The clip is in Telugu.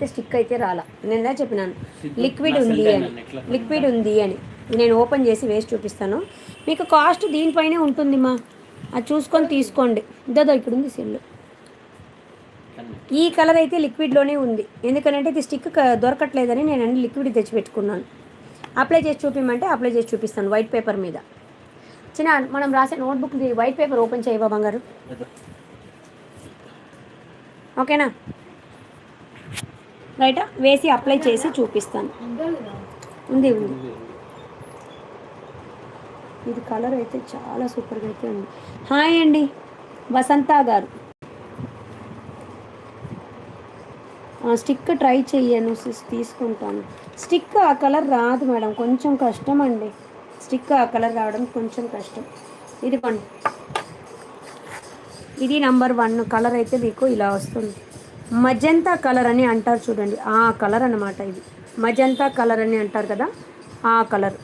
అయితే స్టిక్ అయితే రాలా. నేను చెప్పినాను లిక్విడ్ ఉంది అని. నేను ఓపెన్ చేసి వేసి చూపిస్తాను మీకు. కాస్ట్ దీనిపైనే ఉంటుంది మా, అది చూసుకొని తీసుకోండి. ఇదో ఇక్కడ ఉంది సెల్. ఈ కలర్ అయితే లిక్విడ్లోనే ఉంది, ఎందుకంటే ఇది స్టిక్ దొరకట్లేదని నేను అన్ని లిక్విడ్ తెచ్చిపెట్టుకున్నాను. అప్లై చేసి చూపిమంటే అప్లై చేసి చూపిస్తాను వైట్ పేపర్ మీద. చిన్న మనం రాసే నోట్బుక్ వైట్ పేపర్ ఓపెన్ చేయవా బంగారు? ఓకేనా? రైటా? వేసి అప్లై చేసి చూపిస్తాను. ఉంది ఉంది. ఇది కలర్ అయితే చాలా సూపర్గా అయితే ఉంది. హాయ్ అండి వసంత గారు. స్టిక్ ట్రై చెయ్యను తీసుకుంటాను. స్టిక్ ఆ కలర్ రాదు మేడం, కొంచెం కష్టం అండి. స్టిక్ ఆ కలర్ రావడం కొంచెం కష్టం. ఇదిగోండి, ఇది నంబర్ 1 కలర్ అయితే మీకు ఇలా వస్తుంది. మజంతా కలర్ అని అంటారు చూడండి, ఆ కలర్ అన్నమాట. ఇది మజంతా కలర్ అని అంటారు కదా, ఆ కలర్.